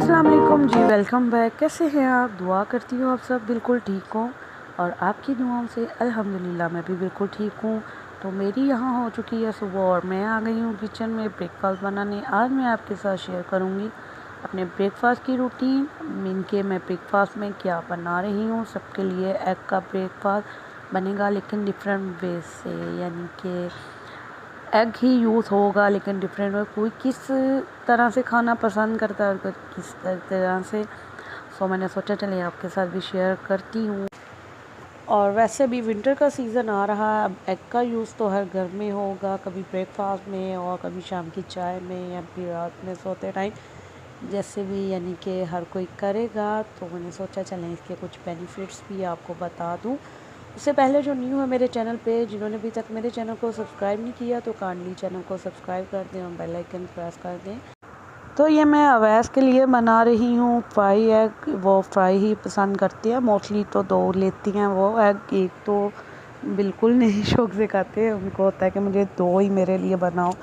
अस्सलाम वालेकुम जी, welcome back. कैसे हैं आप? दुआ करती हूँ आप सब बिल्कुल ठीक हों और आपकी दुआओं से अल्हम्दुलिल्लाह मैं भी बिल्कुल ठीक हूँ। तो मेरी यहाँ हो चुकी है सुबह और मैं आ गई हूँ किचन में ब्रेकफास्ट बनाने। आज मैं आपके साथ शेयर करूँगी अपने ब्रेकफास्ट की रूटीन, मीन के मैं ब्रेकफास्ट में क्या बना रही हूँ। सबके लिए एग का ब्रेकफास्ट बनेगा लेकिन डिफरेंट वे से, यानी कि एग ही यूज़ होगा लेकिन डिफरेंट वे। कोई किस तरह से खाना पसंद करता है और कोई किस तरह से। सो मैंने सोचा चलिए आपके साथ भी शेयर करती हूँ। और वैसे भी विंटर का सीज़न आ रहा है, अब एग का यूज़ तो हर घर में होगा, कभी ब्रेकफास्ट में और कभी शाम की चाय में या फिर रात में सोते टाइम, जैसे भी यानी कि हर कोई करेगा। तो मैंने सोचा चलें इसके कुछ बेनिफिट्स भी आपको बता दूँ। उससे पहले जो न्यू है मेरे चैनल पे, जिन्होंने अभी तक मेरे चैनल को सब्सक्राइब नहीं किया तो काइंडली चैनल को सब्सक्राइब कर दें और बेल आइकन प्रेस कर दें। तो ये मैं अवैस के लिए बना रही हूँ फ्राई एग। वो फ्राई ही पसंद करती है, मोस्टली तो 2 लेती हैं वो एग, एक तो बिल्कुल नहीं शौक से खाते हैं। उनको होता है कि मुझे 2 ही मेरे लिए बनाओ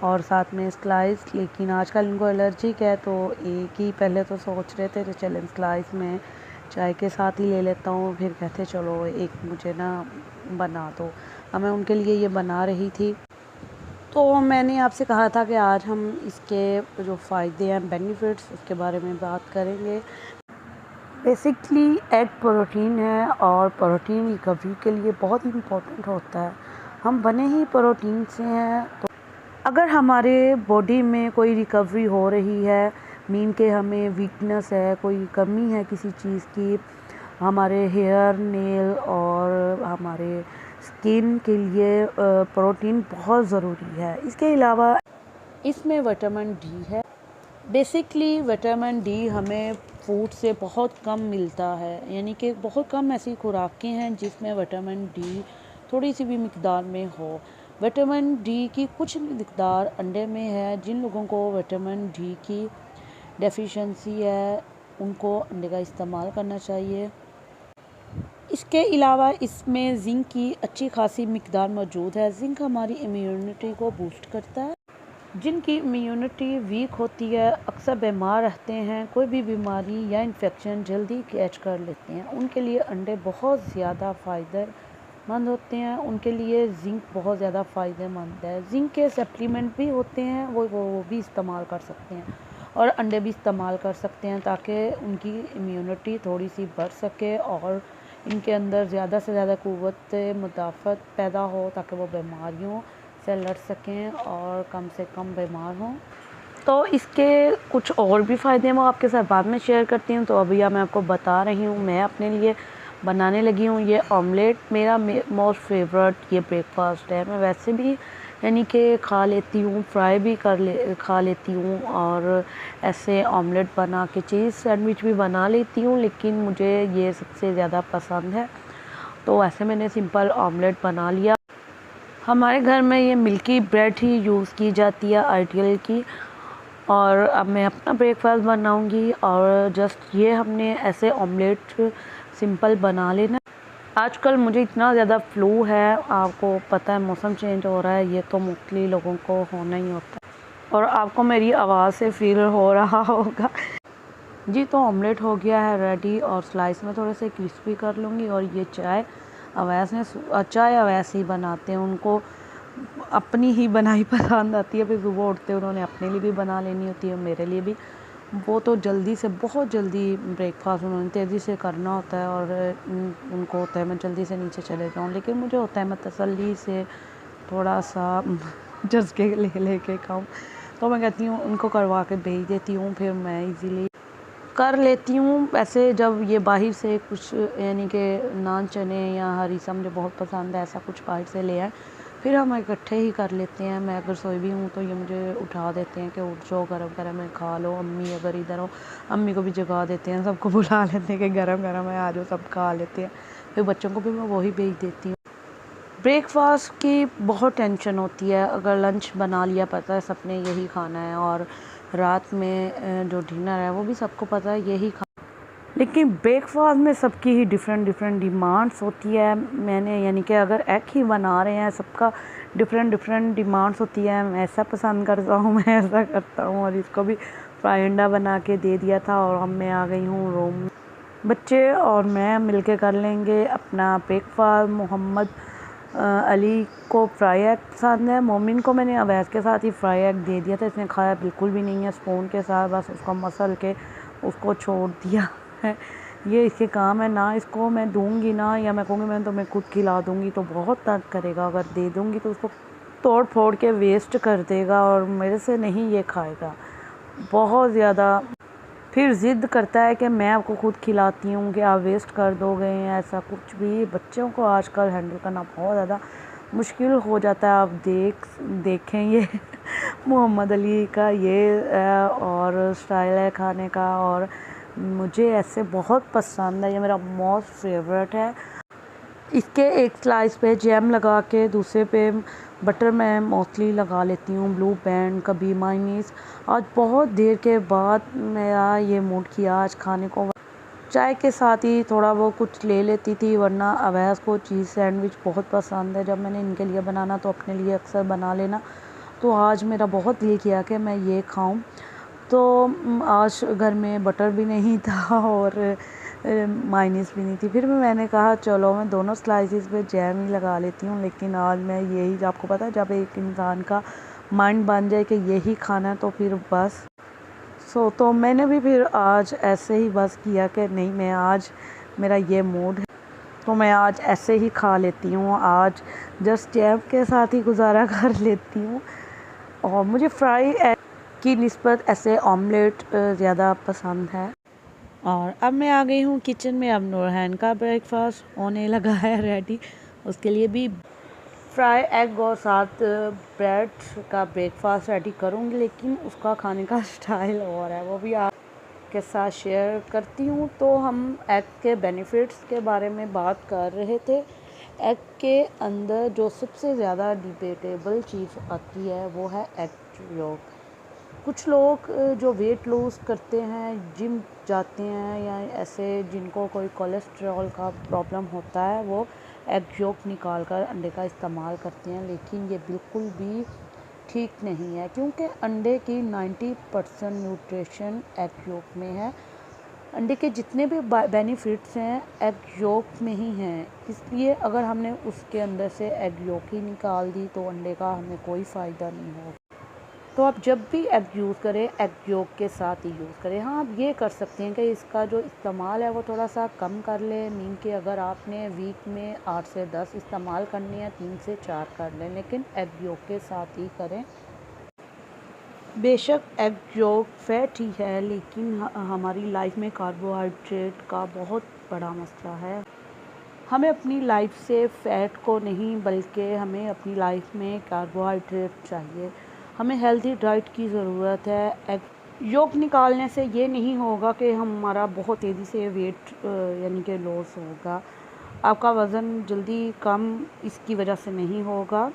और साथ में स्लाइस, लेकिन आजकल इनको एलर्जिक है तो एक ही पहले तो सोच रहे थे कि चलें स्लाइस में चाय के साथ ही ले लेता हूँ, फिर कहते चलो एक मुझे ना बना दो। अब मैं उनके लिए ये बना रही थी। तो मैंने आपसे कहा था कि आज हम इसके जो फ़ायदे हैं, बेनिफिट्स, उसके बारे में बात करेंगे। बेसिकली एग प्रोटीन है और प्रोटीन रिकवरी के लिए बहुत ही इम्पोर्टेंट होता है। हम बने ही प्रोटीन से हैं, तो अगर हमारे बॉडी में कोई रिकवरी हो रही है, मीन के हमें वीकनेस है, कोई कमी है किसी चीज़ की, हमारे हेयर, नेल और हमारे स्किन के लिए प्रोटीन बहुत ज़रूरी है। इसके अलावा इसमें विटामिन डी है। बेसिकली विटामिन डी हमें फूड से बहुत कम मिलता है, यानी कि बहुत कम ऐसी खुराकें हैं जिसमें विटामिन डी थोड़ी सी भी मिकदार में हो। विटामिन डी की कुछ मिकदार अंडे में है। जिन लोगों को विटामिन डी की डेफिशिएंसी है उनको अंडे का इस्तेमाल करना चाहिए। इसके अलावा इसमें जिंक की अच्छी खासी मिकदार मौजूद है। जिंक हमारी इम्यूनिटी को बूस्ट करता है। जिनकी इम्यूनिटी वीक होती है, अक्सर बीमार रहते हैं, कोई भी बीमारी या इन्फेक्शन जल्दी कैच कर लेते हैं, उनके लिए अंडे बहुत ज़्यादा फ़ायदेमंद होते हैं। उनके लिए जिंक बहुत ज़्यादा फ़ायदेमंद है। जिंक के सप्लीमेंट भी होते हैं, वो भी इस्तेमाल कर सकते हैं और अंडे भी इस्तेमाल कर सकते हैं ताकि उनकी इम्यूनिटी थोड़ी सी बढ़ सके और इनके अंदर ज़्यादा से ज़्यादा क़ुव्वत मुदाफ़त पैदा हो ताकि वो बीमारियों से लड़ सकें और कम से कम बीमार हों। तो इसके कुछ और भी फ़ायदे हैं, वो आपके साथ बाद में शेयर करती हूँ। तो अभी मैं आपको बता रही हूँ, मैं अपने लिए बनाने लगी हूँ ये ऑमलेट। मेरा मोस्ट फेवरेट ये ब्रेकफास्ट है। मैं वैसे भी यानी कि खा लेती हूँ, फ्राई भी खा लेती हूँ और ऐसे ऑमलेट बना के चीज़ सैंडविच भी बना लेती हूँ, लेकिन मुझे ये सबसे ज़्यादा पसंद है। तो ऐसे मैंने सिंपल ऑमलेट बना लिया। हमारे घर में ये मिल्की ब्रेड ही यूज़ की जाती है, आइडियल की। और अब मैं अपना ब्रेकफास्ट बनाऊंगी और जस्ट ये हमने ऐसे ऑमलेट सिंपल बना लेना। आजकल मुझे इतना ज़्यादा फ्लू है, आपको पता है मौसम चेंज हो रहा है, ये तो मोस्टली लोगों को होना ही होता है और आपको मेरी आवाज़ से फील हो रहा होगा। जी, तो ऑमलेट हो गया है रेडी और स्लाइस में थोड़े से क्रिस्पी कर लूँगी। और ये चाय अवैस ही बनाते हैं, उनको अपनी ही बनाई पसंद आती है। फिर सुबह उठते उन्होंने अपने लिए भी बना लेनी होती है, मेरे लिए भी। वो तो जल्दी से, बहुत जल्दी ब्रेकफास्ट उन्होंने तेज़ी से करना होता है और उनको होता है मैं जल्दी से नीचे चले जाऊँ, लेकिन मुझे होता है मैं तसल्ली से थोड़ा सा झटके ले के खाऊँ। तो मैं कहती हूँ उनको करवा के भेज देती हूँ, फिर मैं इजीली कर लेती हूँ। वैसे जब ये बाहर से कुछ यानी कि नान चने या हरीसा मुझे बहुत पसंद है, ऐसा कुछ बाहर से ले आए, फिर हम इकट्ठे ही कर लेते हैं। मैं अगर सोई भी हूँ तो ये मुझे उठा देते हैं कि उठ जाओ, गरम गरम में खा लो। अम्मी अगर इधर हो, अम्मी को भी जगा देते हैं, सबको बुला लेते हैं कि गरम गरम है, आ जाओ, सब खा लेते हैं। फिर बच्चों को भी मैं वही भेज देती हूँ। ब्रेकफास्ट की बहुत टेंशन होती है, अगर लंच बना लिया, पता है सबने यही खाना है, और रात में जो डिनर है वो भी सबको पता है यही खाना। लेकिन ब्रेकफास्ट में सबकी ही डिफरेंट डिमांड्स होती है। मैंने यानी कि अगर एग ही बना रहे हैं, सबका डिफरेंट डिमांड्स होती है। मैं ऐसा पसंद करता हूँ, मैं ऐसा करता हूँ, और इसको भी फ्राई अंडा बना के दे दिया था और अब मैं आ गई हूँ रूम। बच्चे और मैं मिलके कर लेंगे अपना ब्रेकफास्ट। मोहम्मद अली को फ्राई एग पसंद है, मोमिन को मैंने अवैस के साथ ही फ्राई एग दे दिया था, इसने खाया बिल्कुल भी नहीं है, स्पून के साथ बस उसको मसल के उसको छोड़ दिया है। ये इसके काम है ना, इसको मैं दूंगी ना या मैं कहूँगी मैं तुम्हें खुद खिला दूंगी तो बहुत तंग करेगा, अगर दे दूंगी तो उसको तोड़ फोड़ के वेस्ट कर देगा और मेरे से नहीं ये खाएगा बहुत ज़्यादा। फिर ज़िद करता है कि मैं आपको खुद खिलाती हूँ कि आप वेस्ट कर दोगे, ऐसा कुछ भी। बच्चों को आजकल हैंडल करना बहुत ज़्यादा मुश्किल हो जाता है। आप देखें ये मोहम्मद अली का ये और स्टाइल है खाने का, और मुझे ऐसे बहुत पसंद है, ये मेरा मोस्ट फेवरेट है। इसके एक स्लाइस पे जैम लगा के दूसरे पे बटर मैं मोस्टली लगा लेती हूँ, ब्लू बैंड, कभी मायनीज़। आज बहुत देर के बाद मेरा ये मूड किया आज खाने को, चाय के साथ ही थोड़ा वो कुछ ले लेती थी, वरना अवैस को चीज़ सैंडविच बहुत पसंद है। जब मैंने इनके लिए बनाना तो अपने लिए अक्सर बना लेना, तो आज मेरा बहुत दिल किया कि मैं ये खाऊं। तो आज घर में बटर भी नहीं था और मायनीज़ भी नहीं थी, फिर भी मैंने कहा चलो मैं दोनों स्लाइसेस पे जैम ही लगा लेती हूँ। लेकिन आज मैं यही, आपको पता है जब एक इंसान का माइंड बन जाए कि यही खाना है तो फिर बस तो मैंने भी फिर आज ऐसे ही बस किया कि नहीं, मैं आज मेरा ये मूड है तो मैं आज ऐसे ही खा लेती हूँ, आज जस्ट जैम के साथ ही गुजारा कर लेती हूँ। और मुझे फ्राई एग की निस्बत ऐसे ऑमलेट ज़्यादा पसंद है। और अब मैं आ गई हूँ किचन में। अब नूरहान का ब्रेकफास्ट होने लगा है रेडी, उसके लिए भी फ्राई एग और साथ ब्रेड का ब्रेकफास्ट रेडी करूँगी, लेकिन उसका खाने का स्टाइल और है, वो भी आपके साथ शेयर करती हूँ। तो हम एग के बेनिफिट्स के बारे में बात कर रहे थे। एग के अंदर जो सबसे ज़्यादा डिबेटेबल चीज़ आती है वो है एग योक। कुछ लोग जो वेट लूज़ करते हैं, जिम जाते हैं, या ऐसे जिनको कोई कोलेस्ट्रॉल का प्रॉब्लम होता है, वो एग योक निकाल कर अंडे का इस्तेमाल करते हैं, लेकिन ये बिल्कुल भी ठीक नहीं है, क्योंकि अंडे की 90% न्यूट्रिशन एग योक में है। अंडे के जितने भी बेनिफिट्स हैं एग योक में ही हैं, इसलिए अगर हमने उसके अंदर से एग योक ही निकाल दी तो अंडे का हमें कोई फ़ायदा नहीं होगा। तो आप जब भी एग यूज़ करें एग योक के साथ ही यूज़ करें। हाँ, आप ये कर सकते हैं कि इसका जो इस्तेमाल है वो थोड़ा सा कम कर लें, मीन कि अगर आपने वीक में 8 से 10 इस्तेमाल करने हैं, 3 से 4 कर लें, लेकिन एग योक के साथ ही करें। बेशक एग योक फैट ही है, लेकिन हमारी लाइफ में कार्बोहाइड्रेट का बहुत बड़ा मसला है। हमें अपनी लाइफ से फ़ैट को नहीं, बल्कि हमें अपनी लाइफ में कार्बोहाइड्रेट चाहिए। हमें हेल्दी डाइट की ज़रूरत है। एग योक निकालने से ये नहीं होगा कि हमारा बहुत तेज़ी से वेट यानी कि लॉस होगा, आपका वज़न जल्दी कम इसकी वजह से नहीं होगा।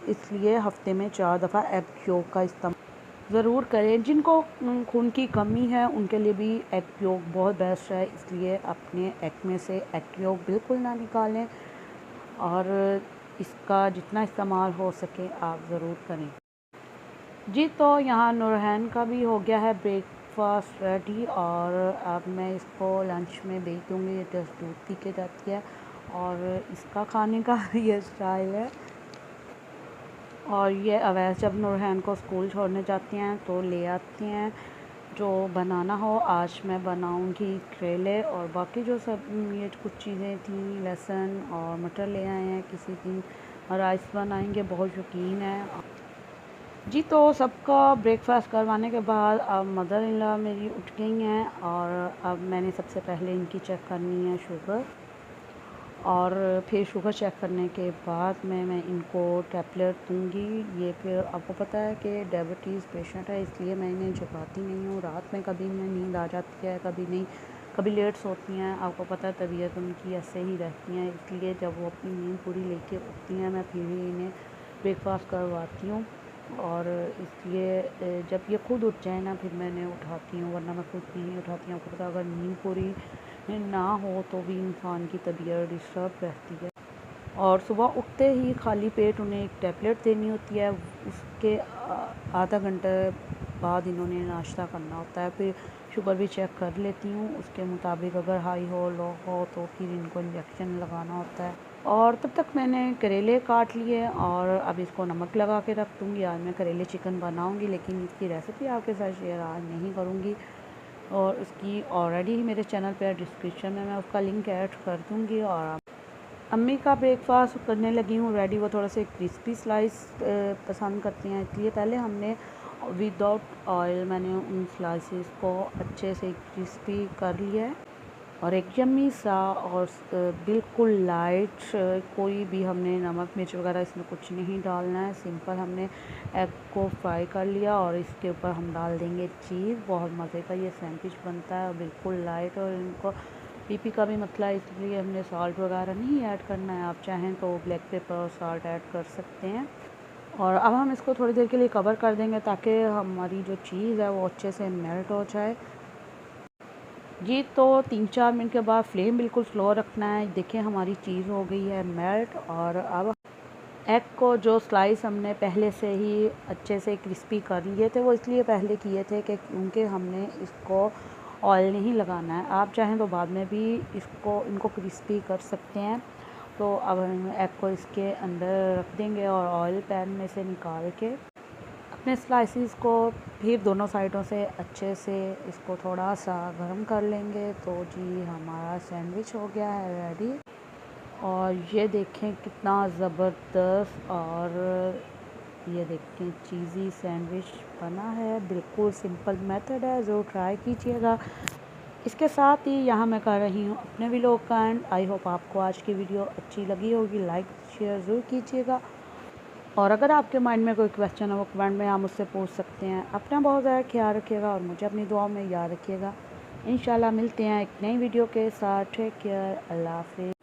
इसलिए हफ्ते में 4 दफ़ा एग योक का इस्तेमाल ज़रूर करें। जिनको खून की कमी है उनके लिए भी एग योक बहुत बेस्ट है, इसलिए अपने एग में से एग योक बिल्कुल ना निकालें और इसका जितना इस्तेमाल हो सके आप ज़रूर करें। जी, तो यहाँ नूरहान का भी हो गया है ब्रेकफास्ट रेडी, और अब मैं इसको लंच में भेज दूँगी। ये जस्ट दूध पी के जाती है और इसका खाने का ये स्टाइल है। और ये अवैस जब नूरहान को स्कूल छोड़ने जाती हैं तो ले आती हैं जो बनाना हो। आज मैं बनाऊंगी करेले, और बाकी जो सब ये कुछ चीज़ें थी, लहसुन और मटर ले आए हैं, किसी दिन राइस बनाएंगे, बहुत शौकीन है जी। तो सबका ब्रेकफास्ट करवाने के बाद अब मदर इन लॉ मेरी उठ गई हैं, और अब मैंने सबसे पहले इनकी चेक करनी है शुगर, और फिर शुगर चेक करने के बाद मैं इनको टैबलेट दूंगी। ये फिर आपको पता है कि डायबिटीज़ पेशेंट है, इसलिए मैं इन्हें जगाती नहीं हूँ। रात में कभी इन्हें नींद आ जाती है, कभी नहीं, कभी लेट सोती हैं। आपको पता है तबीयत उनकी ऐसे ही रहती हैं, इसलिए जब वो अपनी नींद पूरी लेके उठती हैं मैं फिर ही इन्हें ब्रेकफास्ट करवाती हूँ। और इसलिए जब ये खुद उठ जाए ना फिर मैं इन्हें उठाती हूँ, वरना मैं खुद नहीं उठाती हूँ। आपको पता अगर नींद पूरी ना हो तो भी इंसान की तबीयत डिस्टर्ब रहती है। और सुबह उठते ही खाली पेट उन्हें एक टैबलेट देनी होती है, उसके आधा घंटा बाद इन्होंने नाश्ता करना होता है। फिर शुगर भी चेक कर लेती हूँ, उसके मुताबिक अगर हाई हो लो हो तो फिर इनको इंजेक्शन लगाना होता है। और तब तक मैंने करेले काट लिए और अब इसको नमक लगा के रख दूँगी। आज मैं करेले चिकन बनाऊँगी, लेकिन इसकी रेसिपी आपके साथ शेयर आज नहीं करूँगी। और उसकी ऑलरेडी ही मेरे चैनल पर डिस्क्रिप्शन में मैं उसका लिंक ऐड कर दूँगी। और अम्मी का ब्रेकफास्ट करने लगी हूँ रेडी। वो थोड़ा से क्रिस्पी स्लाइस पसंद करती हैं, इसलिए पहले हमने विदाउट ऑयल मैंने उन स्लाइसेस को अच्छे से क्रिस्पी कर लिया है। और एक यम्मी सा और बिल्कुल लाइट, कोई भी हमने नमक मिर्च वगैरह इसमें कुछ नहीं डालना है। सिंपल हमने एग को फ्राई कर लिया और इसके ऊपर हम डाल देंगे चीज़। बहुत मज़े का ये सैंडविच बनता है और बिल्कुल लाइट। और इनको बीपी का भी मसला है, इसलिए हमने सॉल्ट वगैरह नहीं ऐड करना है। आप चाहें तो ब्लैक पेपर और सॉल्ट ऐड कर सकते हैं। और अब हम इसको थोड़ी देर के लिए कवर कर देंगे ताकि हमारी जो चीज़ है वो अच्छे से मेल्ट हो जाए। जी, तो 3-4 मिनट के बाद फ्लेम बिल्कुल स्लो रखना है। देखिए हमारी चीज़ हो गई है मेल्ट। और अब एग को जो स्लाइस हमने पहले से ही अच्छे से क्रिस्पी कर लिए थे, वो इसलिए पहले किए थे कि क्योंकि हमने इसको ऑयल नहीं लगाना है। आप चाहें तो बाद में भी इनको क्रिस्पी कर सकते हैं। तो अब हम एग को इसके अंदर रख देंगे और ऑयल पैन में से निकाल के अपने स्लाइसिस को फिर दोनों साइडों से अच्छे से इसको थोड़ा सा गर्म कर लेंगे। तो जी हमारा सैंडविच हो गया है रेडी। और ये देखें कितना ज़बरदस्त और ये देखें चीज़ी सैंडविच बना है। बिल्कुल सिंपल मेथड है, ज़रूर ट्राई कीजिएगा। इसके साथ ही यहाँ मैं कर रही हूँ अपने व्लॉग का एंड। आई होप आपको आज की वीडियो अच्छी लगी होगी। लाइक शेयर ज़रूर कीजिएगा। और अगर आपके माइंड में कोई क्वेश्चन हो वो कमेंट में आप मुझसे पूछ सकते हैं। अपना बहुत ज़्यादा ख्याल रखिएगा और मुझे अपनी दुआओं में याद रखिएगा। इंशाल्लाह मिलते हैं एक नई वीडियो के साथ। टेक केयर, अल्लाह हाफ़िज़।